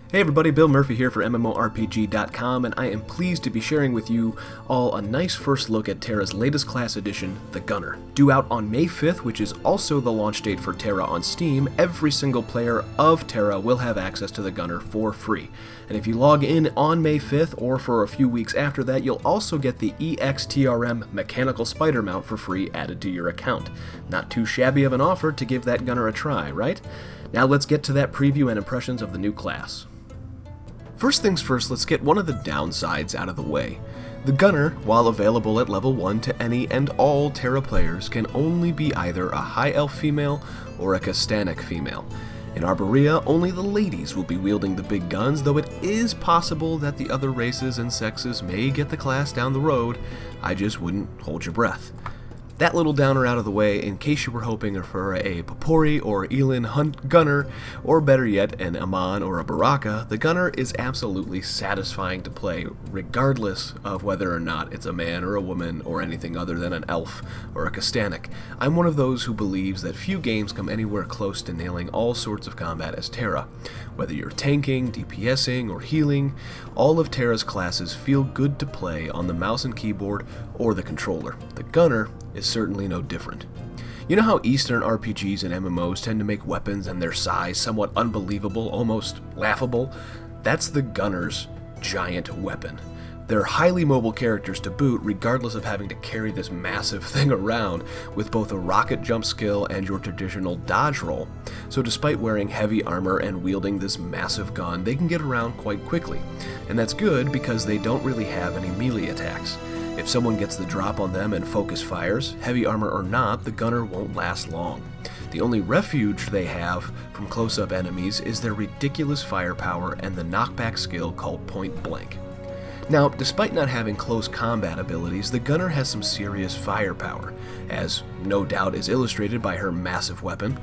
Hey everybody, Bill Murphy here for MMORPG.com, and I am pleased to be sharing with you all a nice first look at TERA's latest class edition, the Gunner. Due out on May 5th, which is also the launch date for TERA on Steam, every single player of TERA will have access to the Gunner for free. And if you log in on May 5th, or for a few weeks after that, you'll also get the EXTRM Mechanical Spider Mount for free added to your account. Not too shabby of an offer to give that Gunner a try, right? Now let's get to that preview and impressions of the new class. First things first, let's get one of the downsides out of the way. The Gunner, while available at level 1 to any and all TERA players, can only be either a High Elf female or a Castanic female. In Arborea, only the ladies will be wielding the big guns, though it is possible that the other races and sexes may get the class down the road. I just wouldn't hold your breath. That little downer out of the way, in case you were hoping for a Papori or Elin Hunt Gunner, or better yet, an Amon or a Baraka, the Gunner is absolutely satisfying to play, regardless of whether or not it's a man or a woman or anything other than an elf or a Castanic. I'm one of those who believes that few games come anywhere close to nailing all sorts of combat as TERA. Whether you're tanking, DPSing, or healing, all of TERA's classes feel good to play on the mouse and keyboard or the controller. The Gunner is certainly no different. You know how Eastern RPGs and MMOs tend to make weapons and their size somewhat unbelievable, almost laughable? That's the Gunner's giant weapon. They're highly mobile characters to boot, regardless of having to carry this massive thing around with both a rocket jump skill and your traditional dodge roll. So despite wearing heavy armor and wielding this massive gun, they can get around quite quickly. And that's good because they don't really have any melee attacks. If someone gets the drop on them and focus fires, heavy armor or not, the Gunner won't last long. The only refuge they have from close-up enemies is their ridiculous firepower and the knockback skill called Point Blank. Now, despite not having close combat abilities, the Gunner has some serious firepower, as no doubt is illustrated by her massive weapon.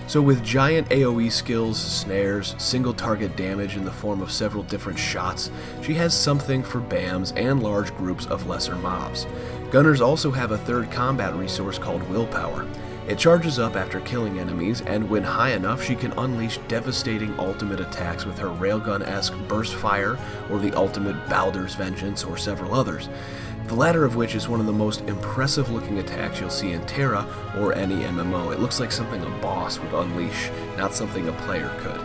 So with giant AoE skills, snares, single target damage in the form of several different shots, she has something for BAMs and large groups of lesser mobs. Gunners also have a third combat resource called Willpower. It charges up after killing enemies, and when high enough she can unleash devastating ultimate attacks with her railgun-esque Burst Fire or the ultimate Baldur's Vengeance or several others. The latter of which is one of the most impressive looking attacks you'll see in TERA or any MMO. It looks like something a boss would unleash, not something a player could.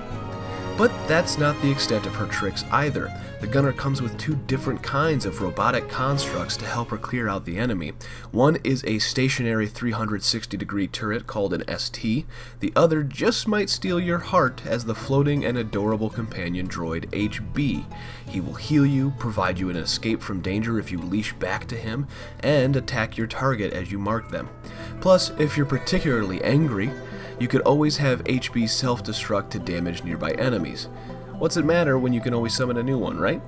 But that's not the extent of her tricks either. The Gunner comes with two different kinds of robotic constructs to help her clear out the enemy. One is a stationary 360-degree turret called an ST. The other just might steal your heart as the floating and adorable companion droid HB. He will heal you, provide you an escape from danger if you leash back to him, and attack your target as you mark them. Plus, if you're particularly angry, you could always have HB self-destruct to damage nearby enemies. What's it matter when you can always summon a new one, right?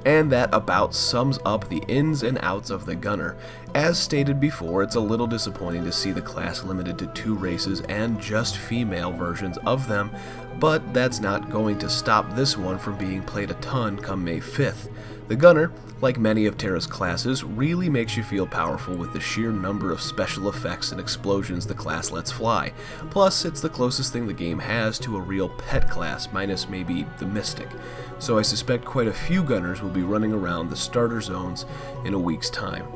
And that about sums up the ins and outs of the Gunner. As stated before, it's a little disappointing to see the class limited to 2 races and just female versions of them, but that's not going to stop this one from being played a ton come May 5th. The Gunner, like many of TERA's classes, really makes you feel powerful with the sheer number of special effects and explosions the class lets fly. Plus, it's the closest thing the game has to a real pet class, minus maybe the Mystic. So I suspect quite a few Gunners will be running around the starter zones in a week's time.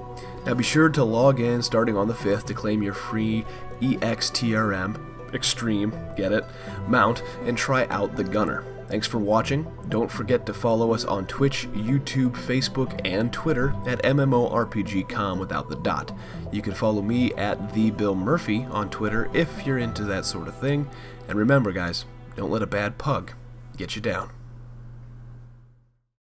Now be sure to log in starting on the 5th to claim your free EXTRM, Extreme, get it, mount, and try out the Gunner. Thanks for watching. Don't forget to follow us on Twitch, YouTube, Facebook, and Twitter at MMORPG.com without the dot. You can follow me at TheBillMurphy on Twitter if you're into that sort of thing. And remember guys, don't let a bad pug get you down.